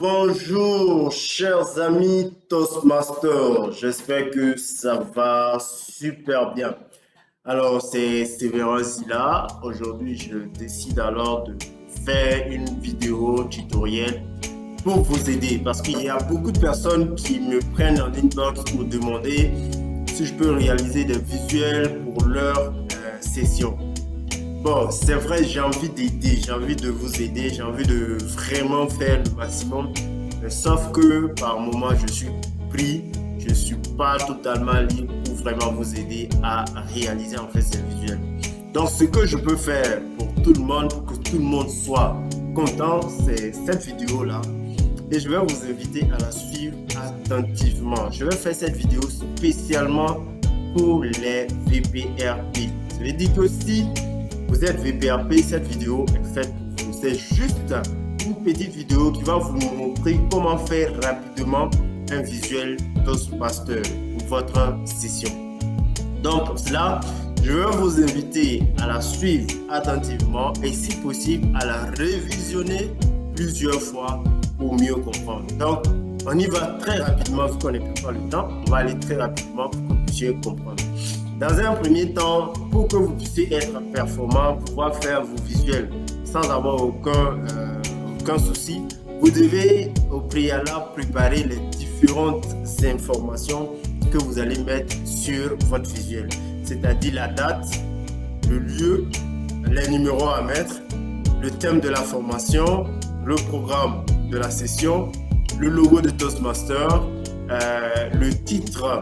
Bonjour, chers amis Toastmasters. J'espère que ça va super bien. Alors, c'est Sévérin Zila. Aujourd'hui, je décide alors de faire une vidéo tutoriel pour vous aider parce qu'il y a beaucoup de personnes qui me prennent en inbox pour demander si je peux réaliser des visuels pour leur session. Bon, c'est vrai, j'ai envie d'aider, j'ai envie de vous aider, j'ai envie de vraiment faire le maximum. Sauf que par moment, je suis pris, je ne suis pas totalement libre pour vraiment vous aider à réaliser en fait ces visuels. Donc, ce que je peux faire pour tout le monde, pour que tout le monde soit content, c'est cette vidéo-là. Et je vais vous inviter à la suivre attentivement. Je vais faire cette vidéo spécialement pour les VPRP. Ça veut dire que si vous êtes VPRP, cette vidéo est faite pour vous. C'est juste une petite vidéo qui va vous montrer comment faire rapidement un visuel Toastmaster pour votre session. Donc pour cela, je vais vous inviter à la suivre attentivement et si possible à la révisionner plusieurs fois pour mieux comprendre. Donc on y va très rapidement vu qu'on n'est plus pas le temps. On va aller très rapidement pour que vous puissiez comprendre. Dans un premier temps, pour que vous puissiez être performant, pouvoir faire vos visuels sans avoir aucun souci, vous devez au préalable préparer les différentes informations que vous allez mettre sur votre visuel. C'est-à-dire la date, le lieu, les numéros à mettre, le thème de la formation, le programme de la session, le logo de Toastmaster, le titre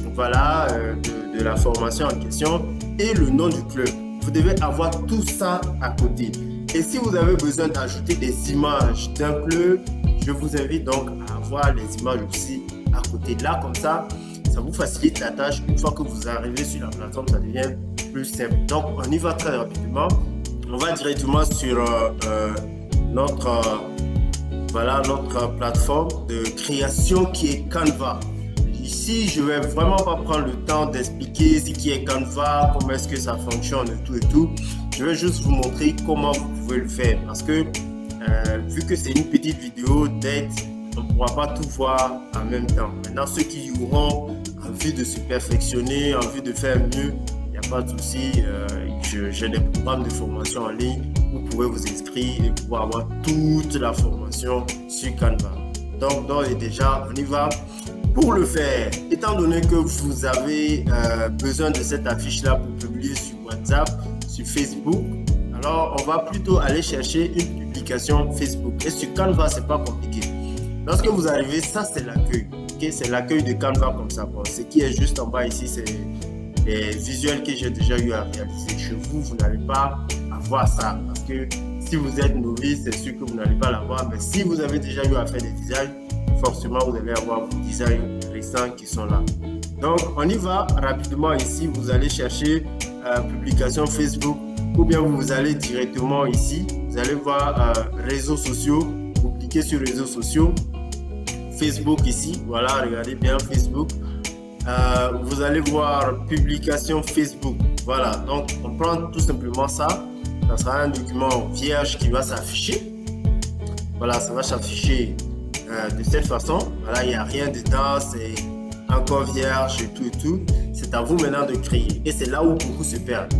de la formation en question et le nom du club. Vous devez avoir tout ça à côté. Et si vous avez besoin d'ajouter des images d'un club, je vous invite donc à avoir les images aussi à côté. Là, comme ça vous facilite la tâche. Une fois que vous arrivez sur la plateforme, ça devient plus simple. Donc, on y va très rapidement. On va directement sur notre plateforme de création qui est Canva. Ici, je vais vraiment pas prendre le temps d'expliquer ce qui est Canva, comment est-ce que ça fonctionne et tout. Je vais juste vous montrer comment vous pouvez le faire parce que vu que c'est une petite vidéo d'aide, on ne pourra pas tout voir en même temps. Maintenant, ceux qui auront envie de se perfectionner, envie de faire mieux, il n'y a pas de souci. J'ai des programmes de formation en ligne. Vous pouvez vous inscrire et pouvoir avoir toute la formation sur Canva. Donc, d'ores et déjà, on y va. Pour le faire, étant donné que vous avez besoin de cette affiche-là pour publier sur WhatsApp, sur Facebook, alors on va plutôt aller chercher une publication Facebook. Et sur Canva, c'est pas compliqué. Lorsque vous arrivez, ça c'est l'accueil. Okay? C'est l'accueil de Canva comme ça. Bon, ce qui est juste en bas ici, c'est les visuels que j'ai déjà eu à réaliser. Chez vous, vous n'allez pas avoir ça. Parce que si vous êtes novice, c'est sûr que vous n'allez pas l'avoir. Mais si vous avez déjà eu à faire des designs, forcément vous allez avoir vos designs récents qui sont là. Donc on y va rapidement ici. Vous allez chercher publication Facebook ou bien vous allez directement ici. Vous allez voir réseaux sociaux. Vous cliquez sur réseaux sociaux. Facebook ici. Voilà, regardez bien Facebook. Vous allez voir publication Facebook. Voilà, donc on prend tout simplement ça. Ça sera un document vierge qui va s'afficher. Voilà, ça va s'afficher de cette façon. Voilà, il n'y a rien dedans, c'est encore vierge et tout. C'est à vous maintenant de créer. Et c'est là où beaucoup se perdent.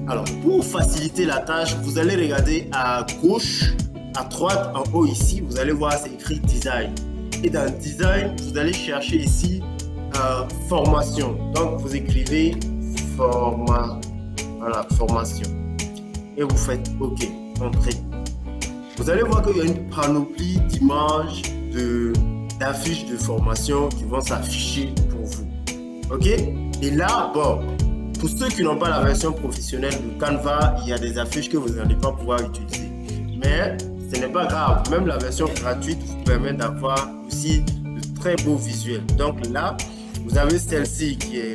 Alors, pour faciliter la tâche, vous allez regarder à gauche, à droite, en haut ici, vous allez voir, c'est écrit Design. Et dans Design, vous allez chercher ici Formation. Donc, vous écrivez Formation. Et vous faites OK, Entrée. Vous allez voir qu'il y a une panoplie d'images, d'affiches de formation qui vont s'afficher pour vous. OK? Et là, bon, pour ceux qui n'ont pas la version professionnelle de Canva, il y a des affiches que vous n'allez pas pouvoir utiliser. Mais ce n'est pas grave. Même la version gratuite vous permet d'avoir aussi de très beaux visuels. Donc là, vous avez celle-ci qui est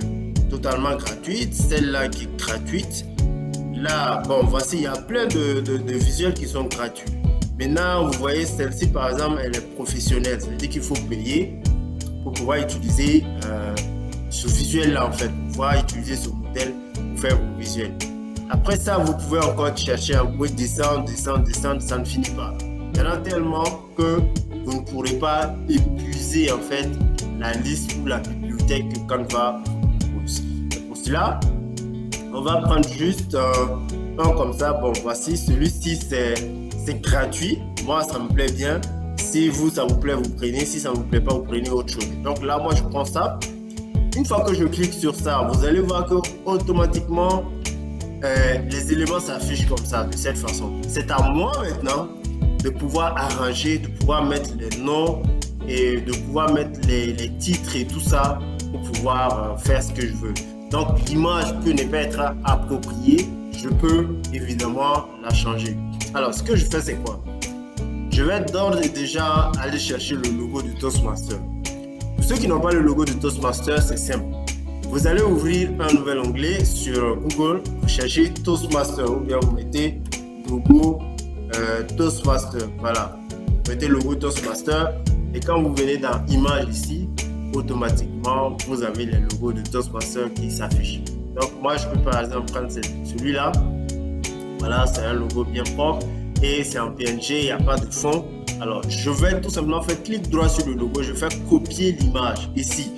totalement gratuite, celle-là qui est gratuite. Là, bon, voici, il y a plein de visuels qui sont gratuits. Maintenant, vous voyez, celle-ci, par exemple, elle est professionnelle. Ça veut dire qu'il faut payer pour pouvoir utiliser ce visuel-là, en fait. Pour pouvoir utiliser ce modèle pour faire vos visuels. Après ça, vous pouvez encore chercher, vous pouvez descendre, ça ne finit pas. Il y en a tellement que vous ne pourrez pas épuiser en fait la liste ou la bibliothèque que Canva propose. Pour cela, on va prendre juste un comme ça. Bon, voici, celui-ci c'est gratuit. Moi, ça me plaît bien. Si vous, ça vous plaît, vous prenez. Si ça ne vous plaît pas, vous prenez autre chose. Donc là, moi, je prends ça. Une fois que je clique sur ça, vous allez voir que automatiquement, les éléments s'affichent comme ça, de cette façon. C'est à moi maintenant de pouvoir arranger, de pouvoir mettre les noms et de pouvoir mettre les titres et tout ça pour pouvoir faire ce que je veux. Donc, l'image peut ne pas être appropriée. Je peux évidemment la changer. Alors, ce que je fais, c'est quoi? Je vais d'ores et déjà aller chercher le logo de Toastmaster. Pour ceux qui n'ont pas le logo de Toastmaster, c'est simple. Vous allez ouvrir un nouvel onglet sur Google, vous cherchez Toastmaster ou bien vous mettez logo Toastmaster. Voilà, vous mettez logo Toastmaster et quand vous venez dans Images ici, automatiquement vous avez les logos de Toastmaster qui s'affichent. Donc moi je peux par exemple prendre celui-là. Voilà, c'est un logo bien propre et c'est en PNG, il n'y a pas de fond. Alors je vais tout simplement faire clic droit sur le logo, je vais copier l'image ici.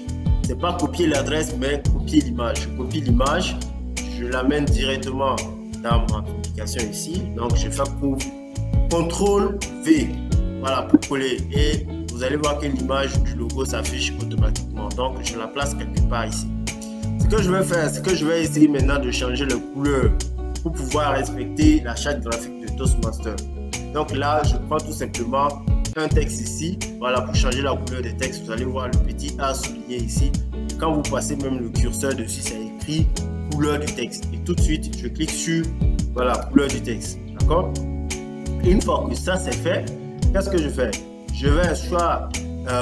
C'est pas copier l'adresse mais copier l'image. Je copie l'image, je l'amène directement dans ma publication ici. Donc je fais CTRL V, voilà, pour coller et vous allez voir que l'image du logo s'affiche automatiquement. Donc je la place quelque part ici. Ce que je vais faire, c'est que je vais essayer maintenant de changer les couleurs pour pouvoir respecter la charte graphique de Toastmaster. Donc là, je prends tout simplement un texte ici. Voilà, pour changer la couleur des textes, vous allez voir le petit A souligné ici. Et quand vous passez même le curseur dessus, ça écrit couleur du texte. Et tout de suite, je clique sur voilà, couleur du texte. D'accord? Une fois que ça c'est fait, qu'est-ce que je fais? Je vais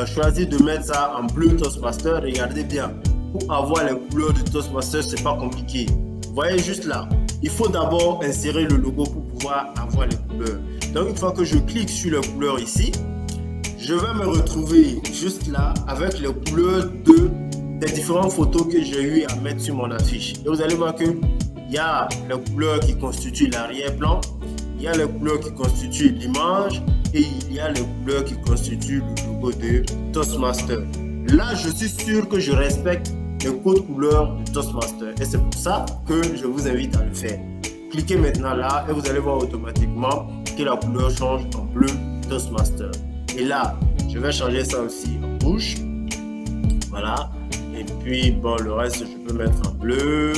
choisir de mettre ça en bleu Toastmaster. Regardez bien, pour avoir les couleurs de Toastmaster, c'est pas compliqué. Vous voyez juste là, il faut d'abord insérer le logo pour pouvoir avoir les couleurs. Donc une fois que je clique sur les couleurs ici, je vais me retrouver juste là avec les couleurs des différentes photos que j'ai eu à mettre sur mon affiche. Et vous allez voir que il y a les couleurs qui constituent l'arrière-plan, il y a les couleurs qui constituent l'image et il y a les couleurs qui constituent le logo de Toastmaster. Là, je suis sûr que je respecte le code couleur de Toastmaster et c'est pour ça que je vous invite à le faire. Cliquez maintenant là et vous allez voir automatiquement que la couleur change en bleu Toastmaster. Et là, je vais changer ça aussi en rouge. Voilà. Et puis, bon, le reste, je peux mettre en bleu.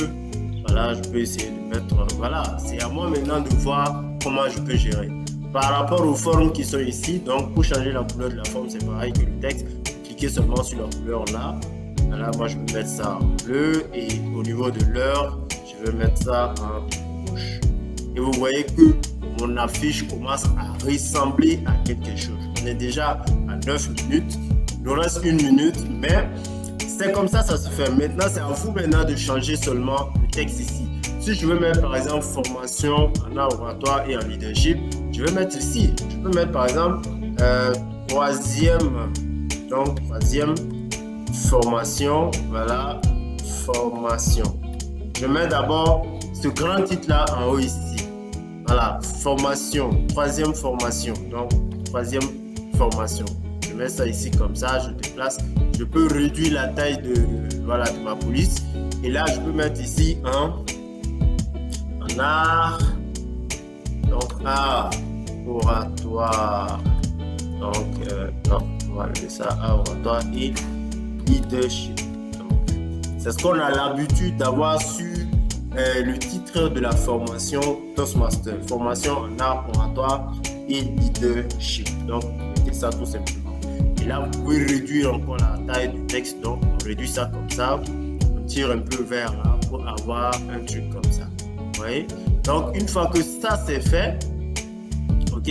Voilà, je peux essayer de mettre... Voilà, c'est à moi maintenant de voir comment je peux gérer. Par rapport aux formes qui sont ici, donc pour changer la couleur de la forme, c'est pareil que le texte. Cliquez seulement sur la couleur là. Voilà, moi, je peux mettre ça en bleu. Et au niveau de l'heure, je vais mettre ça en rouge. Et vous voyez que mon affiche commence à ressembler à quelque chose. On est déjà à 9 minutes. Il nous reste 1 minute, mais c'est comme ça se fait. Maintenant, c'est à vous maintenant de changer seulement le texte ici. Si je veux mettre par exemple formation en art oratoire et en leadership, je vais mettre ici. Je peux mettre par exemple troisième formation. Voilà, formation. Je mets d'abord ce grand titre là en haut ici. Voilà, formation, troisième formation. Donc, troisième formation. Je mets ça ici comme ça, je déplace. Je peux réduire la taille de ma police. Et là, je peux mettre ici un art. Donc, art oratoire. Donc, non, on va lever ça, art oratoire et leadership. C'est ce qu'on a l'habitude d'avoir sur le titre de la formation Toastmaster. Formation en art oratoire et leadership. Donc, mettez ça tout simplement. Et là, vous pouvez réduire encore la taille du texte. Donc, on réduit ça comme ça. On tire un peu vers là pour avoir un truc comme ça. Vous voyez? Donc, une fois que ça c'est fait, ok?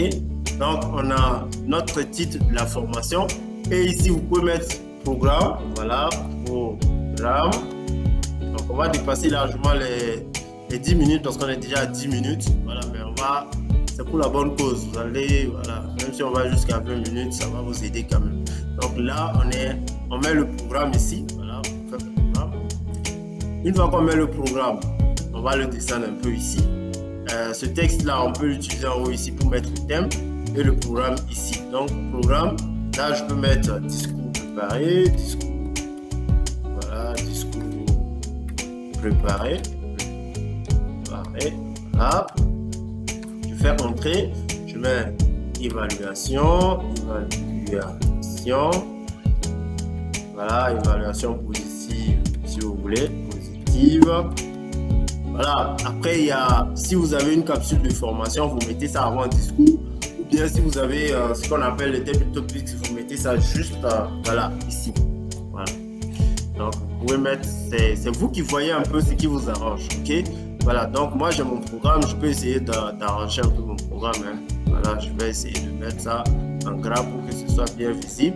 Donc, on a notre titre de la formation. Et ici, vous pouvez mettre programme. Voilà, programme. Donc, on va dépasser largement les 10 minutes parce qu'on est déjà à 10 minutes. Voilà, mais c'est pour la bonne cause. Vous allez, voilà, même si on va jusqu'à 20 minutes, ça va vous aider quand même. Donc là, on met le programme ici. Voilà, on fait le programme. Une fois qu'on met le programme, on va le descendre un peu ici. Ce texte-là, on peut l'utiliser en haut ici pour mettre le thème et le programme ici. Donc, programme, Là, je peux mettre discours préparé, discours, voilà, discours préparé, voilà. Je fais entrer, je mets évaluation, voilà, évaluation positive, si vous voulez, positive. Voilà, après, si vous avez une capsule de formation, vous mettez ça avant un discours. Ou bien si vous avez ce qu'on appelle les table topics, vous mettez ça juste voilà, ici. Voilà. Donc, vous pouvez mettre, c'est vous qui voyez un peu ce qui vous arrange, ok? Voilà, donc moi j'ai mon programme, je peux essayer d'arranger un peu mon programme. Hein. Voilà, je vais essayer de mettre ça en gras pour que ce soit bien visible.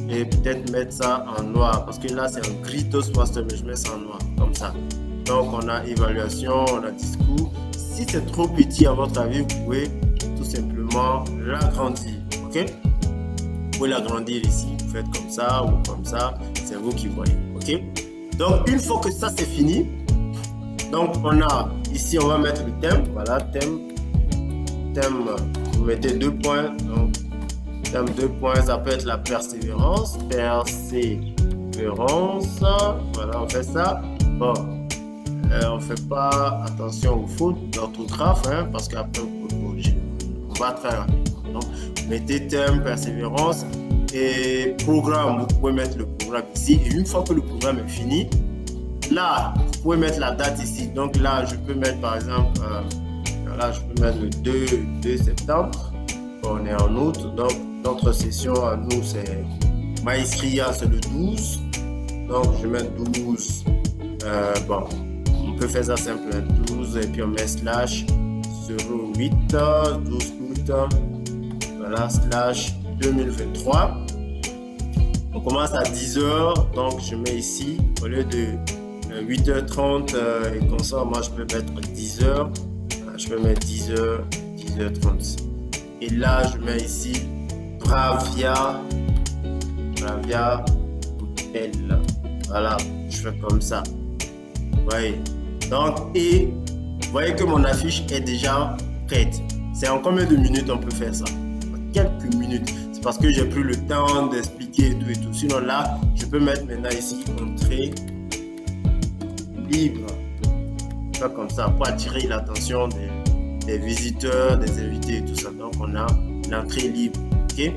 Et peut-être mettre ça en noir, parce que là c'est un gris Toastmaster, mais je mets ça en noir, comme ça. Donc on a évaluation, on a discours. Si c'est trop petit à votre avis, vous pouvez tout simplement l'agrandir, ok? Vous pouvez l'agrandir ici, vous faites comme ça ou comme ça, c'est vous qui voyez, ok? Donc une fois que ça c'est fini, donc on a ici, on va mettre le thème, voilà, thème, vous mettez 2 points, donc thème 2 points, ça peut être la persévérance, voilà, on fait ça. Bon, on fait pas attention aux fautes d'orthographe, hein, parce qu'après on va très rapidement. Donc, mettez thème, persévérance et programme. Vous pouvez mettre le programme ici. Et une fois que le programme est fini, là, vous pouvez mettre la date ici. Donc là, je peux mettre par exemple, là, je peux mettre le 2 septembre. On est en août. Donc, notre session à nous, c'est Maestria, c'est le 12. Donc, je mets 12. Bon, on peut faire ça simple, 12 et puis on met slash 08 12 août, voilà, slash 2023. On commence à 10h, donc je mets ici, au lieu de 8h30 et comme ça, moi je peux mettre 10h, je peux mettre 10h30. Et là, je mets ici Bravia Hotel. Voilà, je fais comme ça. Oui. Donc, et vous voyez que mon affiche est déjà prête. C'est en combien de minutes on peut faire ça? En quelques minutes. C'est parce que j'ai pris le temps d'expliquer et tout. Sinon là, je peux mettre maintenant ici entrée libre. Faire comme ça pour attirer l'attention des visiteurs, des invités et tout ça. Donc on a l'entrée libre. Ok?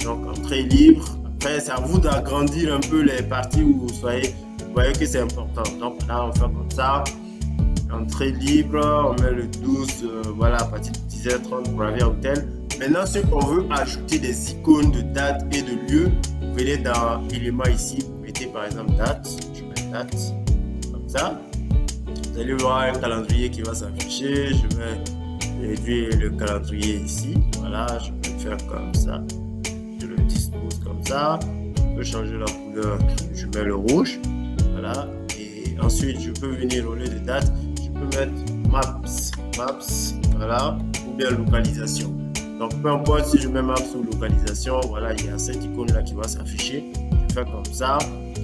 Donc entrée libre. Après, c'est à vous d'agrandir un peu les parties où vous soyez. Vous voyez que c'est important. Donc là, on fait comme ça. Entrée libre, on met le 12, voilà, à partir de 10h30 pour Bravia Hotel. Maintenant, si on veut ajouter des icônes de date et de lieu, vous venez dans éléments ici, vous mettez par exemple date, je mets date, comme ça. Vous allez voir un calendrier qui va s'afficher, je vais réduire le calendrier ici, voilà, je peux le faire comme ça. Je le dispose comme ça, je peux changer la couleur, je mets le rouge, voilà. Et ensuite, je peux venir au lieu de date, je peux mettre maps, voilà, ou bien localisation. Donc, peu importe si je mets maps ou localisation, voilà, il y a cette icône là qui va s'afficher. Je fais comme ça,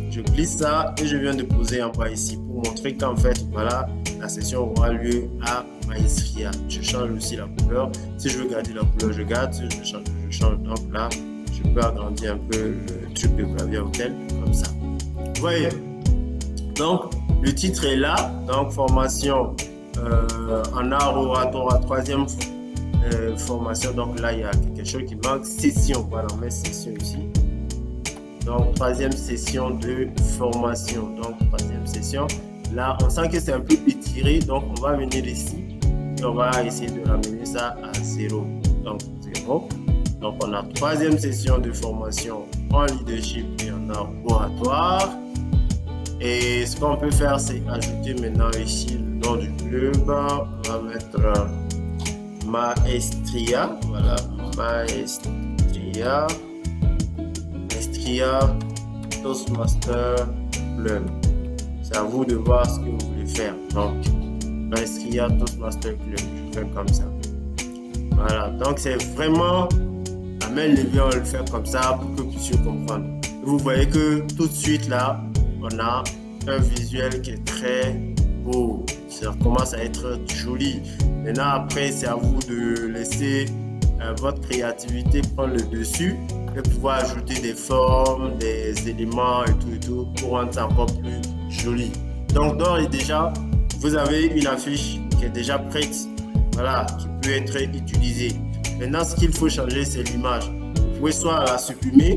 je glisse ça et je viens de poser en bas ici pour montrer qu'en fait, voilà, la session aura lieu à Maestria. Je change aussi la couleur. Si je veux garder la couleur, je garde. Si je veux changer, je change. Donc là, je peux agrandir un peu le truc de Bravia Hotel comme ça. Vous voyez? Donc, le titre est là. Donc, formation en art oratoire, troisième formation. Donc là, il y a quelque chose qui manque. Session. Voilà, on met session ici. Donc, troisième session de formation. Donc, troisième session. Là, on sent que c'est un peu étiré. Donc, on va venir ici et on va essayer de ramener ça à 0. Donc, 0. Donc, on a troisième session de formation en leadership et en art oratoire. Et ce qu'on peut faire, c'est ajouter maintenant ici le nom du club. On va mettre Maestria. Voilà, Maestria Toastmaster Club. C'est à vous de voir ce que vous voulez faire. Donc, Maestria Toastmaster Club. Je fais comme ça. Voilà, donc c'est vraiment la main levée, on le fait comme ça pour que vous puissiez comprendre. Vous voyez que tout de suite là, on a un visuel qui est très beau. Ça commence à être joli. Maintenant, après, c'est à vous de laisser votre créativité prendre le dessus et pouvoir ajouter des formes, des éléments et tout pour rendre ça encore plus joli. Donc, d'ores et déjà, vous avez une affiche qui est déjà prête, voilà, qui peut être utilisée. Maintenant, ce qu'il faut changer, c'est l'image. Vous pouvez soit la supprimer,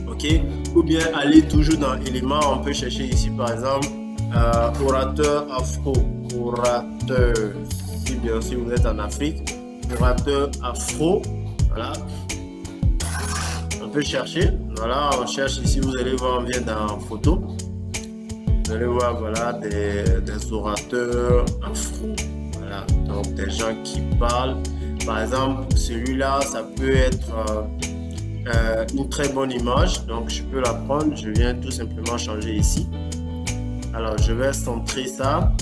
ok, ou bien aller toujours dans éléments. On peut chercher ici, par exemple, orateur afro, orateur, si bien sûr vous êtes en Afrique, orateur afro, voilà. On peut chercher, voilà, on cherche ici, vous allez voir, on vient dans photo. Vous allez voir, voilà, des orateurs afro, voilà, donc des gens qui parlent. Par exemple, celui-là, ça peut être une très bonne image, donc je peux la prendre, je viens tout simplement changer ici. Alors, je vais centrer ça,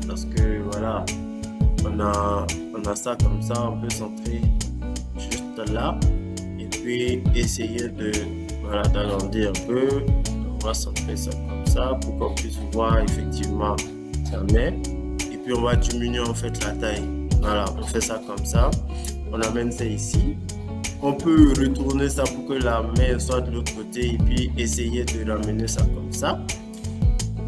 parce que, voilà, on a ça comme ça, on peut centrer juste là, et puis essayer de, voilà, d'agrandir un peu. On va centrer ça comme ça pour qu'on puisse voir effectivement sa main. Et puis on va diminuer en fait la taille. Voilà, on fait ça comme ça. On amène ça ici. On peut retourner ça pour que la main soit de l'autre côté et puis essayer de ramener ça comme ça.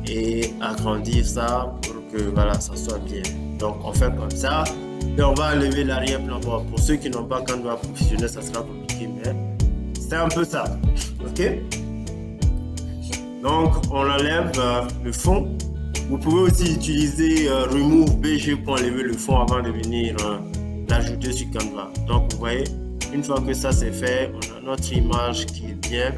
Et agrandir ça pour que voilà, ça soit bien. Donc on fait comme ça. Et on va enlever l'arrière-plan. Bon, pour ceux qui n'ont pas Canva professionnel, ça sera compliqué, mais c'est un peu ça. Ok? Donc, on enlève le fond. Vous pouvez aussi utiliser remove bg pour enlever le fond avant de venir l'ajouter sur Canva. Donc, vous voyez, une fois que ça c'est fait, on a notre image qui est bien.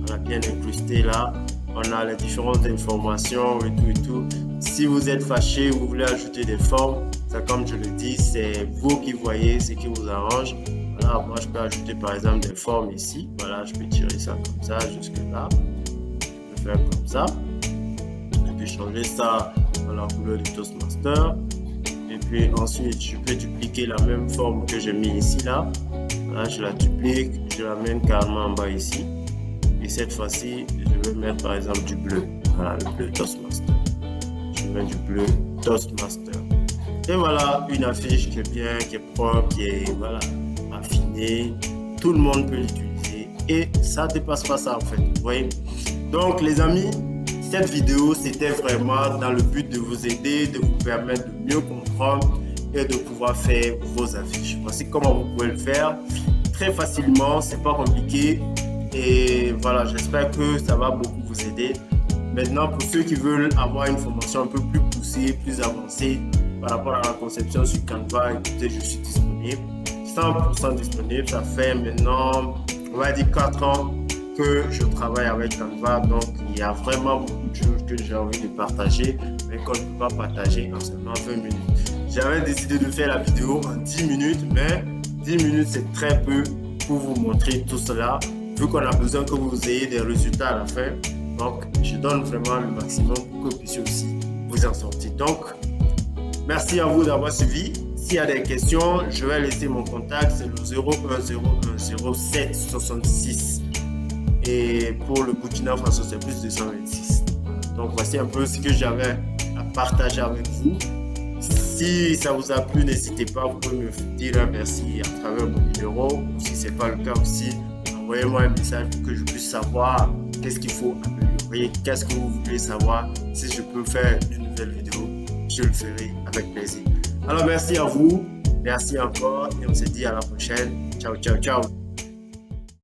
On a bien incrusté là. On a les différentes informations et tout. Si vous êtes fâché ou vous voulez ajouter des formes, c'est comme je le dis, c'est vous qui voyez ce qui vous arrange. Voilà, moi je peux ajouter par exemple des formes ici. Voilà, je peux tirer ça comme ça jusque là. Faire comme ça et puis changer ça dans la couleur du Toastmaster et puis ensuite je peux dupliquer la même forme que j'ai mis ici là. Là je la duplique, je la mets carrément en bas ici et cette fois-ci je vais mettre par exemple du bleu, voilà, le bleu Toastmaster, je mets du bleu Toastmaster et voilà une affiche qui est bien, qui est propre, qui est voilà affinée, tout le monde peut l'utiliser et ça dépasse pas ça en fait, vous voyez. Donc les amis, cette vidéo c'était vraiment dans le but de vous aider, de vous permettre de mieux comprendre et de pouvoir faire vos affiches. Voici comment vous pouvez le faire très facilement, c'est pas compliqué et voilà, j'espère que ça va beaucoup vous aider. Maintenant, pour ceux qui veulent avoir une formation un peu plus poussée, plus avancée par rapport à la conception sur Canva, écoutez, je suis disponible, 100% disponible. Ça fait maintenant, on va dire 4 ans que je travaille avec Canva, donc il y a vraiment beaucoup de choses que j'ai envie de partager, mais qu'on ne peut pas partager en seulement 20 minutes. J'avais décidé de faire la vidéo en 10 minutes, mais 10 minutes c'est très peu pour vous montrer tout cela, vu qu'on a besoin que vous ayez des résultats à la fin. Donc je donne vraiment le maximum pour que vous puissiez aussi vous en sortir. Donc merci à vous d'avoir suivi. S'il y a des questions, je vais laisser mon contact, c'est le 01010766. Et pour le Burkina Faso, c'est plus 226. Donc voici un peu ce que j'avais à partager avec vous. Si ça vous a plu, n'hésitez pas, vous pouvez me dire un merci à travers mon numéro. Ou si ce n'est pas le cas aussi, envoyez-moi un message pour que je puisse savoir qu'est-ce qu'il faut améliorer, qu'est-ce que vous voulez savoir. Si je peux faire une nouvelle vidéo, je le ferai avec plaisir. Alors merci à vous, merci encore et on se dit à la prochaine. Ciao, ciao, ciao.